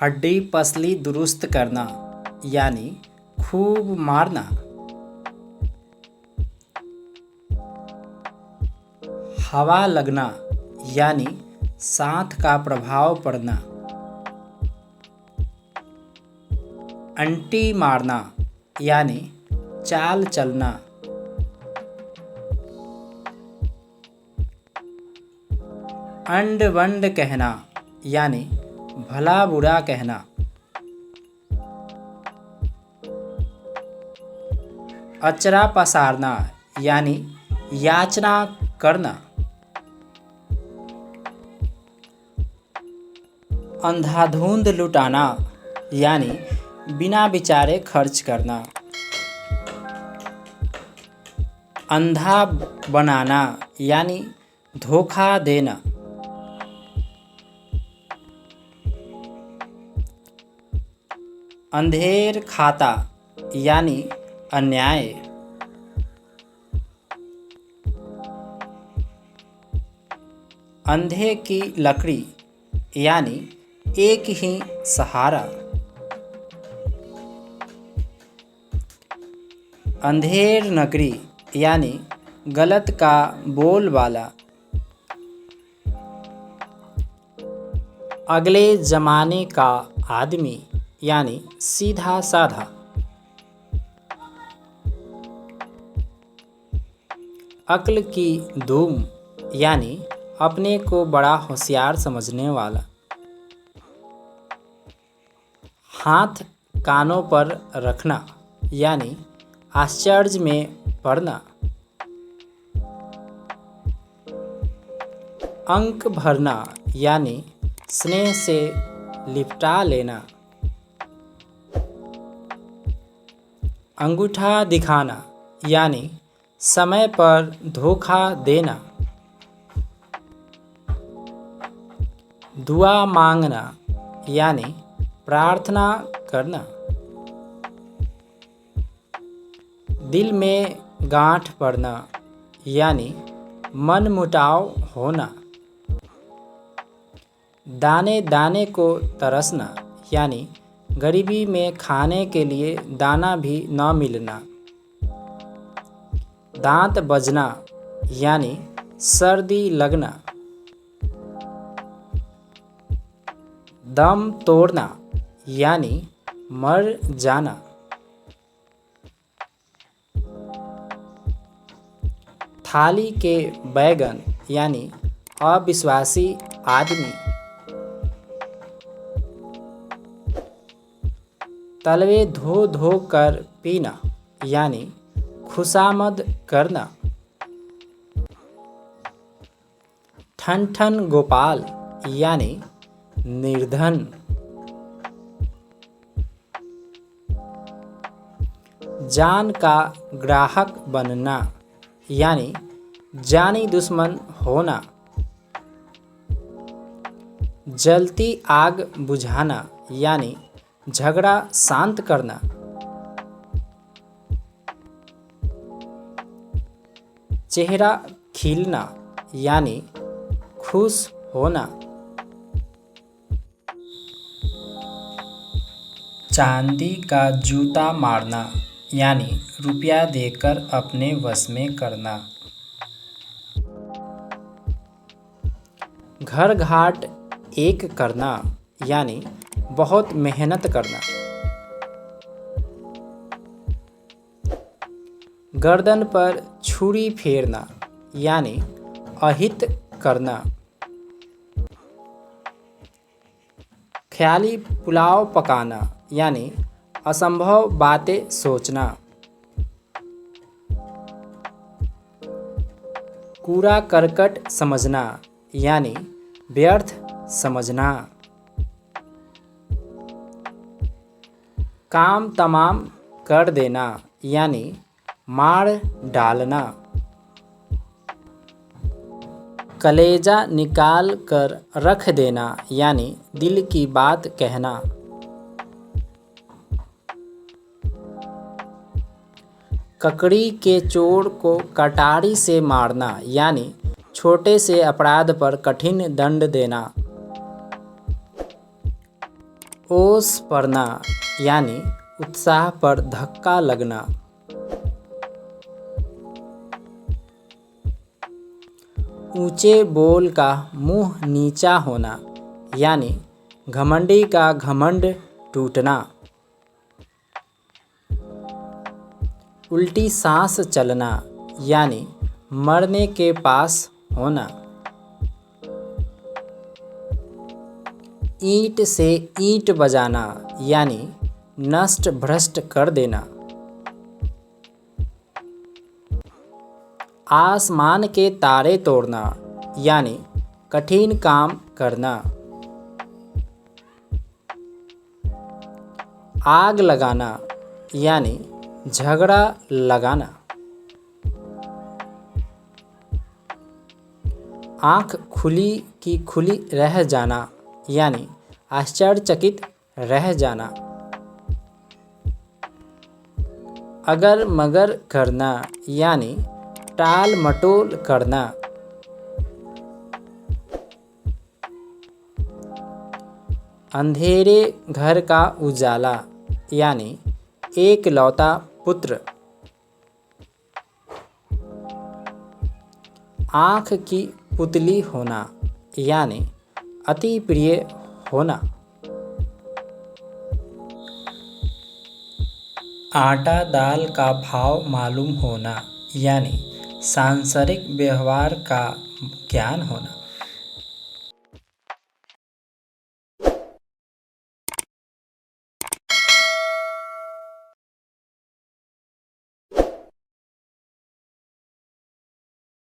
हड्डी पसली दुरुस्त करना यानी खूब मारना। हवा लगना यानी सांस का प्रभाव पड़ना। अंटी मारना यानी चाल चलना। अंड वंड कहना यानी भला बुरा कहना। अचरा पसारना यानी याचना करना। अंधाधुंध लुटाना यानी बिना विचारे खर्च करना। अंधा बनाना यानी धोखा देना। अंधेर खाता यानी अन्याय। अंधे की लकड़ी यानी एक ही सहारा। अंधेर नगरी यानी गलत का बोलबाला। अगले जमाने का आदमी यानी सीधा साधा। अक्ल की धूम यानी अपने को बड़ा होशियार समझने वाला। हाथ कानों पर रखना यानी आश्चर्य में पड़ना। अंक भरना यानी स्नेह से लिपटा लेना। अंगूठा दिखाना यानी समय पर धोखा देना। दुआ मांगना यानी प्रार्थना करना। दिल में गांठ पड़ना यानी मनमुटाव होना। दाने दाने को तरसना यानी गरीबी में खाने के लिए दाना भी न मिलना। दांत बजना यानी सर्दी लगना। दम तोड़ना यानी मर जाना। थाली के बैगन यानी अविश्वासी आदमी। तलवे धो धो कर पीना यानी खुशामद करना। ठन ठन गोपाल यानी निर्धन। जान का ग्राहक बनना यानी जानी दुश्मन होना। जलती आग बुझाना यानी झगड़ा शांत करना। चेहरा खिलना यानी खुश होना। चांदी का जूता मारना यानी रुपया देकर अपने वश में करना। घर घाट एक करना यानी बहुत मेहनत करना। गर्दन पर छुरी फेरना यानी अहित करना। ख्याली पुलाव पकाना यानी असंभव बातें सोचना। कूड़ा करकट समझना यानी व्यर्थ समझना। काम तमाम कर देना यानी मार डालना। कलेजा निकाल कर रख देना यानी दिल की बात कहना। ककड़ी के चोर को कटारी से मारना यानी छोटे से अपराध पर कठिन दंड देना। ओस पड़ना यानी उत्साह पर धक्का लगना। ऊंचे बोल का मुंह नीचा होना यानी घमंडी का घमंड टूटना। उल्टी सांस चलना यानी मरने के पास होना। ईंट से ईंट बजाना यानी नष्ट भ्रष्ट कर देना। आसमान के तारे तोड़ना यानी कठिन काम करना। आग लगाना यानी झगड़ा लगाना। आँख खुली की खुली रह जाना यानी आश्चर्यचकित रह जाना। अगर मगर करना यानी टाल मटोल करना। अंधेरे घर का उजाला यानी एकलौता पुत्र। आँख की पुतली होना यानी अति प्रिय होना। आटा दाल का भाव मालूम होना यानी सांसारिक व्यवहार का ज्ञान होना।